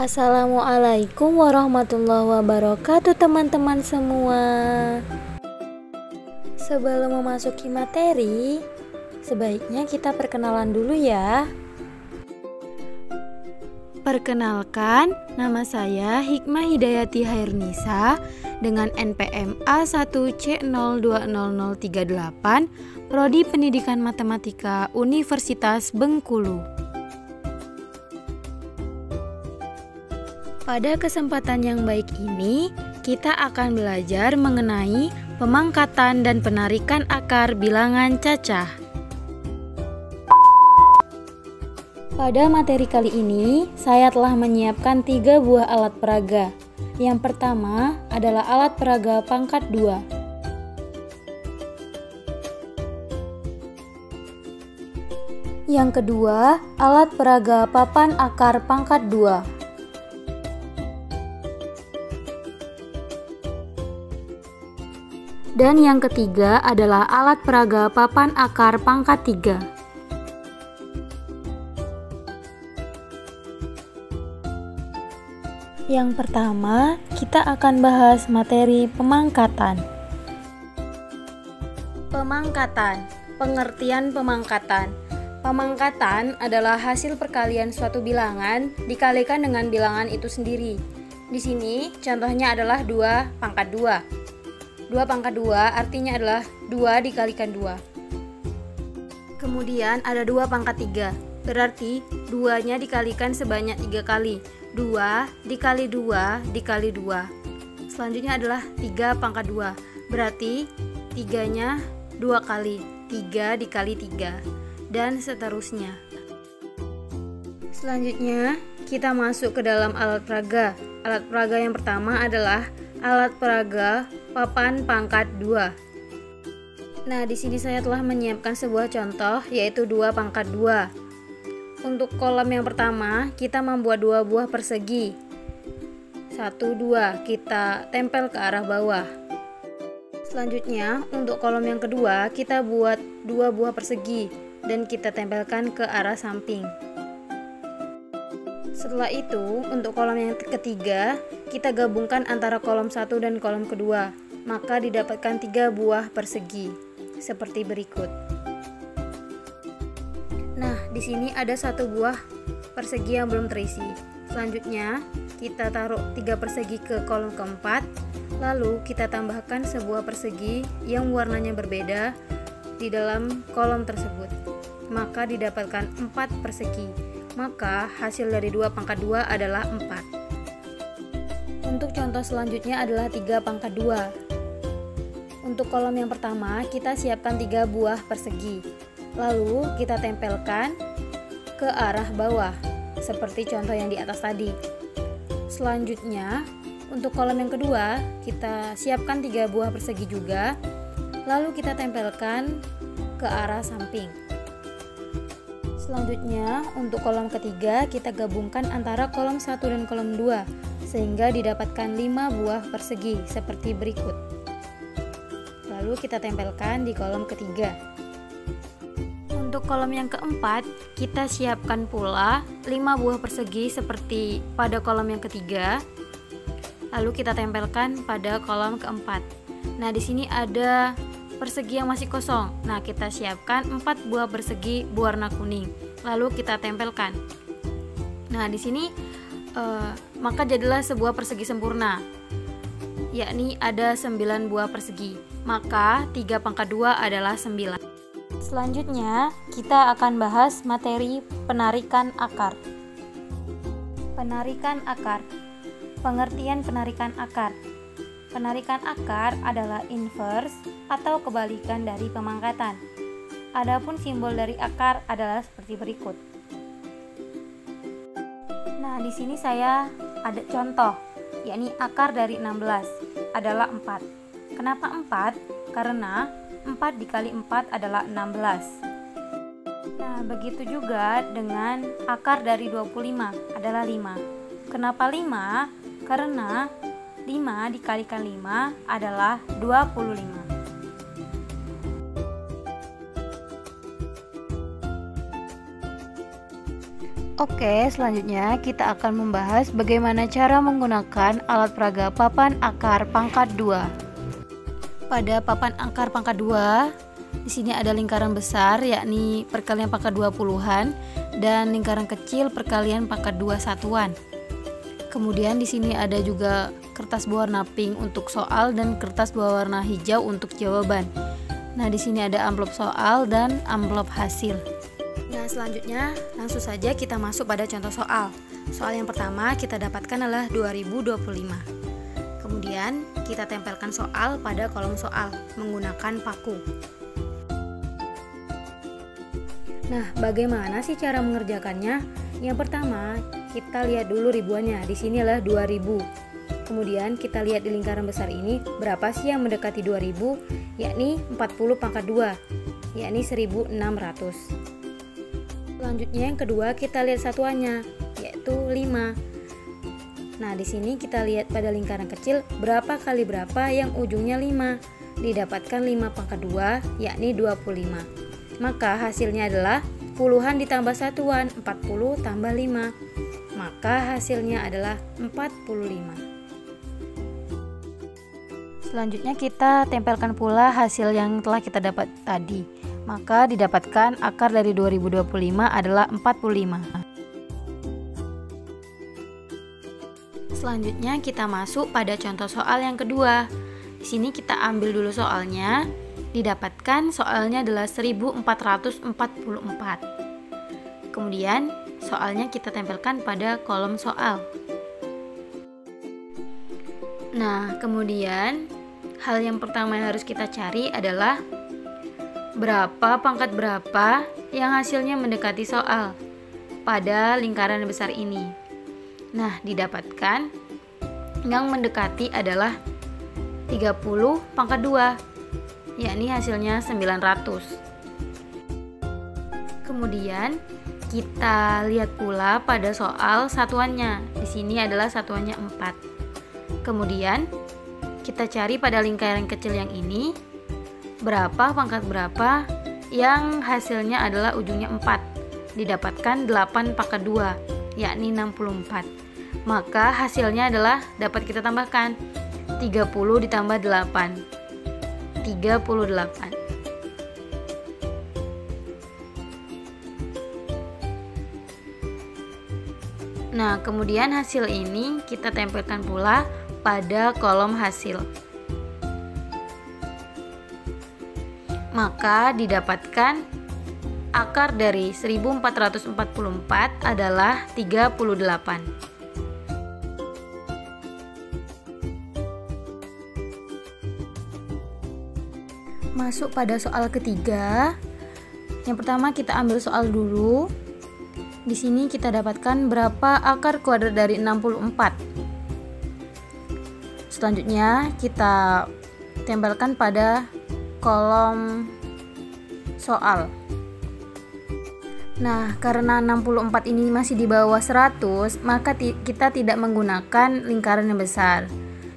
Assalamualaikum warahmatullahi wabarakatuh teman-teman semua. Sebelum memasuki materi, sebaiknya kita perkenalan dulu ya. Perkenalkan, nama saya Hikmah Hidayati Hairnisa dengan NPM A1C020038, Prodi Pendidikan Matematika Universitas Bengkulu. Pada kesempatan yang baik ini, kita akan belajar mengenai pemangkatan dan penarikan akar bilangan cacah. Pada materi kali ini, saya telah menyiapkan 3 buah alat peraga. Yang pertama adalah alat peraga pangkat 2. Yang kedua, alat peraga papan akar pangkat 2. Dan yang ketiga adalah alat peraga papan akar pangkat 3. Yang pertama, kita akan bahas materi pemangkatan. Pemangkatan, pengertian pemangkatan. Pemangkatan adalah hasil perkalian suatu bilangan dikalikan dengan bilangan itu sendiri. Di sini contohnya adalah 2 pangkat 2. 2 pangkat 2 artinya adalah 2 dikalikan 2. Kemudian ada 2 pangkat 3, berarti 2-nya dikalikan sebanyak 3 kali. 2 dikali 2 dikali 2. Selanjutnya adalah 3 pangkat 2, berarti 3-nya 2 kali. 3 dikali 3, dan seterusnya. Selanjutnya kita masuk ke dalam alat peraga. Alat peraga yang pertama adalah alat peraga papan pangkat 2. Nah, di sini saya telah menyiapkan sebuah contoh, yaitu 2 pangkat 2. Untuk kolom yang pertama, kita membuat 2 buah persegi. 1, 2, kita tempel ke arah bawah. Selanjutnya, untuk kolom yang kedua, kita buat 2 buah persegi dan kita tempelkan ke arah samping. Setelah itu, untuk kolom yang ketiga, kita gabungkan antara kolom 1 dan kolom kedua, maka didapatkan 3 buah persegi, seperti berikut. Nah, di sini ada 1 buah persegi yang belum terisi. Selanjutnya, kita taruh 3 persegi ke kolom keempat, lalu kita tambahkan sebuah persegi yang warnanya berbeda di dalam kolom tersebut, maka didapatkan 4 persegi. Maka hasil dari 2 pangkat 2 adalah 4. Untuk contoh selanjutnya adalah 3 pangkat 2. Untuk kolom yang pertama, kita siapkan 3 buah persegi. Lalu kita tempelkan ke arah bawah, seperti contoh yang di atas tadi. Selanjutnya, untuk kolom yang kedua, kita siapkan 3 buah persegi juga. Lalu kita tempelkan ke arah samping. Selanjutnya, untuk kolom ketiga, kita gabungkan antara kolom 1 dan kolom 2, sehingga didapatkan 5 buah persegi, seperti berikut. Lalu kita tempelkan di kolom ketiga. Untuk kolom yang keempat, kita siapkan pula 5 buah persegi seperti pada kolom yang ketiga. Lalu kita tempelkan pada kolom keempat. Nah, di sini ada persegi yang masih kosong. Nah, kita siapkan 4 buah persegi berwarna kuning. Lalu kita tempelkan. Nah, di sini maka jadilah sebuah persegi sempurna, yakni ada 9 buah persegi. Maka 3 pangkat 2 adalah 9. Selanjutnya, kita akan bahas materi penarikan akar. Penarikan akar. Pengertian penarikan akar. Penarikan akar adalah inverse atau kebalikan dari pemangkatan. Adapun simbol dari akar adalah seperti berikut. Nah, di sini saya ada contoh, yakni akar dari 16 adalah 4. Kenapa 4? Karena 4 dikali 4 adalah 16. Nah, begitu juga dengan akar dari 25 adalah 5. Kenapa 5? Karena 5 dikalikan 5 adalah 25. Oke, selanjutnya kita akan membahas bagaimana cara menggunakan alat peraga papan akar pangkat 2. Pada papan akar pangkat 2, di sini ada lingkaran besar yakni perkalian pangkat 20-an dan lingkaran kecil perkalian pangkat 2 satuan. Kemudian di sini ada juga kertas berwarna pink untuk soal dan kertas berwarna hijau untuk jawaban. Nah, di sini ada amplop soal dan amplop hasil. Nah, selanjutnya langsung saja kita masuk pada contoh soal. Soal yang pertama kita dapatkan adalah 2025. Kemudian kita tempelkan soal pada kolom soal menggunakan paku. Nah, bagaimana sih cara mengerjakannya? Yang pertama, kita lihat dulu ribuannya. Di sini adalah 2000. Kemudian kita lihat di lingkaran besar ini berapa sih yang mendekati 2000, yakni 40 pangkat 2, yakni 1600. Selanjutnya yang kedua kita lihat satuannya, yaitu 5. Nah, di sini kita lihat pada lingkaran kecil berapa kali berapa yang ujungnya 5. Didapatkan 5 pangkat 2, yakni 25. Maka hasilnya adalah puluhan ditambah satuan, 40 tambah 5. Maka hasilnya adalah 45. Selanjutnya kita tempelkan pula hasil yang telah kita dapat tadi. Maka didapatkan akar dari 2025 adalah 45. Selanjutnya kita masuk pada contoh soal yang kedua. Di sini kita ambil dulu soalnya. Didapatkan soalnya adalah 1444. Kemudian soalnya kita tempelkan pada kolom soal. Nah, kemudian hal yang pertama yang harus kita cari adalah berapa pangkat berapa yang hasilnya mendekati soal pada lingkaran besar ini. Nah, didapatkan yang mendekati adalah 30 pangkat 2, yakni hasilnya 900. Kemudian kita lihat pula pada soal satuannya. Di sini adalah satuannya 4. Kemudian kita cari pada lingkaran kecil yang ini berapa pangkat berapa yang hasilnya adalah ujungnya 4. Didapatkan 8 pangkat 2, yakni 64. Maka hasilnya adalah dapat kita tambahkan 30 ditambah 8, 38. Nah, kemudian hasil ini kita tempelkan pula pada kolom hasil. Maka didapatkan akar dari 1444 adalah 38. Masuk pada soal ketiga. Yang pertama kita ambil soal dulu. Di sini kita dapatkan berapa akar kuadrat dari 64. Selanjutnya kita tempelkan pada kolom soal. Nah, karena 64 ini masih di bawah 100, maka kita tidak menggunakan lingkaran yang besar.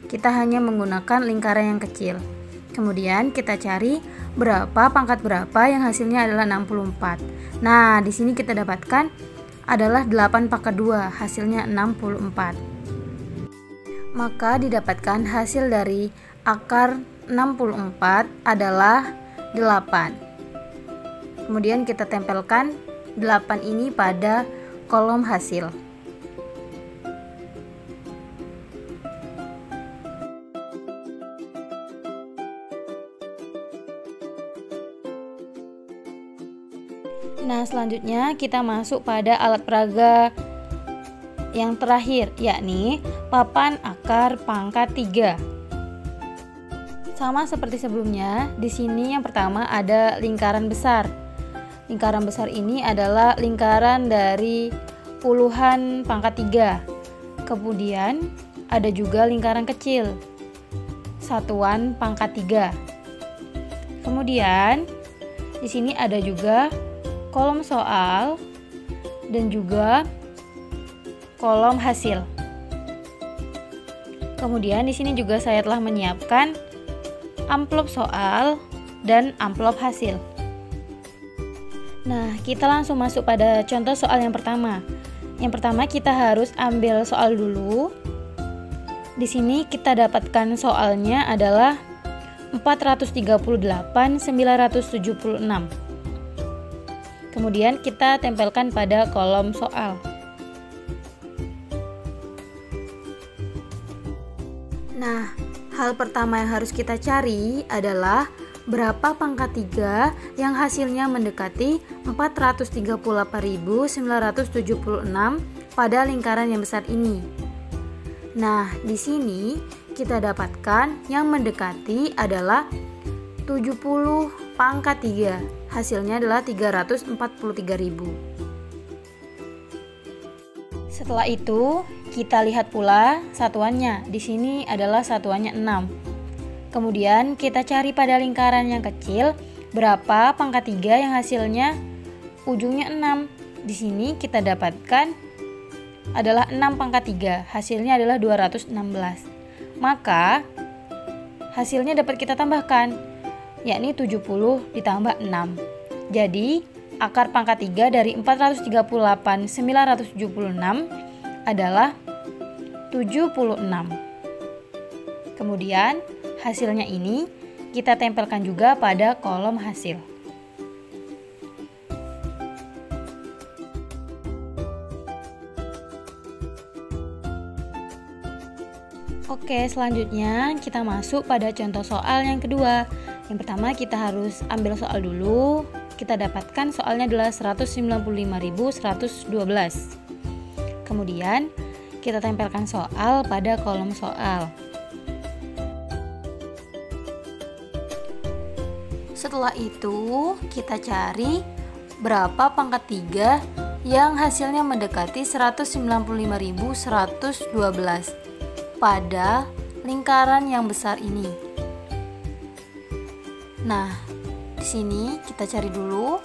Kita hanya menggunakan lingkaran yang kecil. Kemudian kita cari berapa pangkat berapa yang hasilnya adalah 64. Nah, di sini kita dapatkan adalah 8 pangkat 2, hasilnya 64. Maka didapatkan hasil dari akar 64 adalah 8. Kemudian kita tempelkan 8 ini pada kolom hasil. Nah, selanjutnya kita masuk pada alat peraga yang terakhir, yakni papan akar pangkat 3. Sama seperti sebelumnya, di sini yang pertama ada lingkaran besar. Lingkaran besar ini adalah lingkaran dari puluhan pangkat 3. Kemudian ada juga lingkaran kecil, satuan pangkat 3. Kemudian di sini ada juga kolom soal dan juga kolom hasil. Kemudian di sini juga saya telah menyiapkan amplop soal dan amplop hasil. Nah, kita langsung masuk pada contoh soal yang pertama. Yang pertama kita harus ambil soal dulu. Di sini kita dapatkan soalnya adalah 438.976. Kemudian kita tempelkan pada kolom soal. Nah, hal pertama yang harus kita cari adalah berapa pangkat 3 yang hasilnya mendekati 438.976 pada lingkaran yang besar ini. Nah, di sini kita dapatkan yang mendekati adalah 70 pangkat 3. Hasilnya adalah 343.000. Setelah itu, kita lihat pula satuannya. Di sini adalah satuannya 6. Kemudian kita cari pada lingkaran yang kecil berapa pangkat 3 yang hasilnya ujungnya 6. Di sini kita dapatkan adalah 6 pangkat 3, hasilnya adalah 216. Maka hasilnya dapat kita tambahkan, yakni 70 ditambah 6. Jadi akar pangkat 3 dari 438.976 adalah 76. Kemudian hasilnya ini kita tempelkan juga pada kolom hasil. Oke, selanjutnya kita masuk pada contoh soal yang kedua. Yang pertama kita harus ambil soal dulu. Kita dapatkan soalnya adalah 195.112. Kemudian kita tempelkan soal pada kolom soal. Setelah itu kita cari berapa pangkat 3 yang hasilnya mendekati 195.112 pada lingkaran yang besar ini. Nah, di sini kita cari dulu.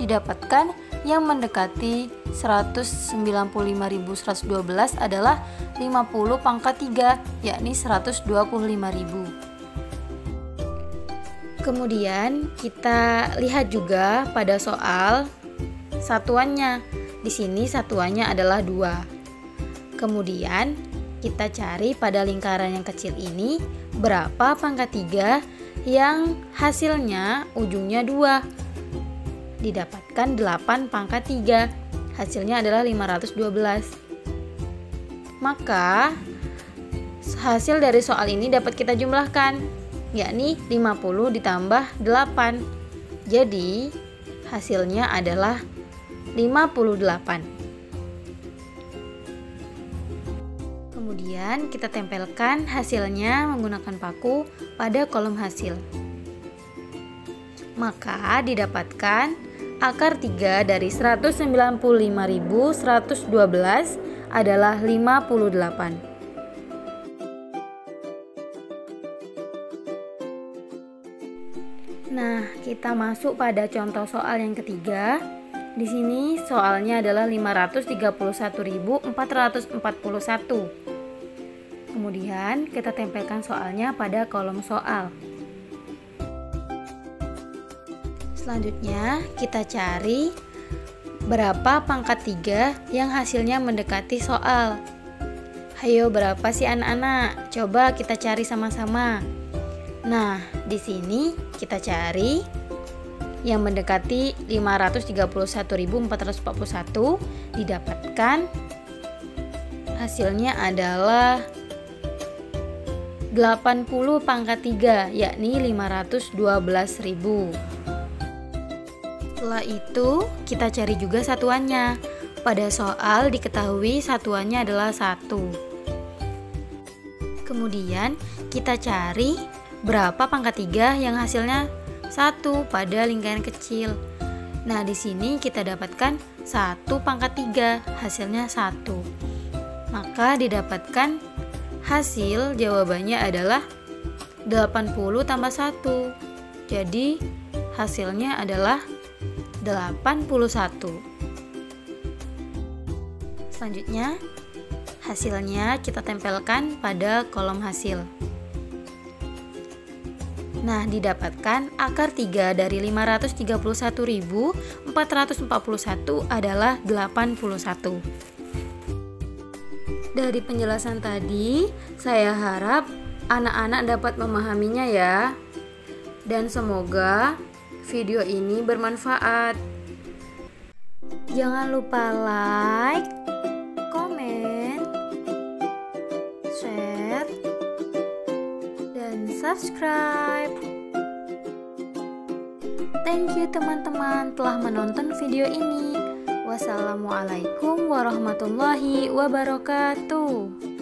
Didapatkan yang mendekati 195.112 adalah 50 pangkat 3, yakni 125.000. Kemudian kita lihat juga pada soal satuannya. Di sini satuannya adalah 2. Kemudian kita cari pada lingkaran yang kecil ini berapa pangkat 3 yang hasilnya ujungnya 2. Didapatkan 8 pangkat 3, hasilnya adalah 512. Maka hasil dari soal ini dapat kita jumlahkan, yakni 50 ditambah 8. Jadi hasilnya adalah 58. Kemudian kita tempelkan hasilnya menggunakan paku pada kolom hasil. Maka didapatkan akar 3 dari 195.112 adalah 58. Nah, kita masuk pada contoh soal yang ketiga. Di sini soalnya adalah 531.441. Kemudian kita tempelkan soalnya pada kolom soal. Selanjutnya kita cari berapa pangkat 3 yang hasilnya mendekati soal. Hayo, berapa sih anak-anak? Coba kita cari sama-sama. Nah, di sini kita cari yang mendekati 531.441, didapatkan hasilnya adalah 80 pangkat 3, yakni 512.000. Setelah itu kita cari juga satuannya. Pada soal diketahui satuannya adalah 1. Kemudian kita cari berapa pangkat 3 yang hasilnya 1 pada lingkaran kecil. Nah, di sini kita dapatkan 1 pangkat 3, hasilnya 1. Maka didapatkan hasil jawabannya adalah 80 tambah 1. Jadi hasilnya adalah 81. Selanjutnya hasilnya kita tempelkan pada kolom hasil. Nah, didapatkan akar 3 dari 531.441 adalah 81. Dari penjelasan tadi, saya harap anak-anak dapat memahaminya ya. Dan semoga video ini bermanfaat. Jangan lupa like, komen, share, dan subscribe. Thank you teman-teman telah menonton video ini. Wassalamualaikum warahmatullahi wabarakatuh.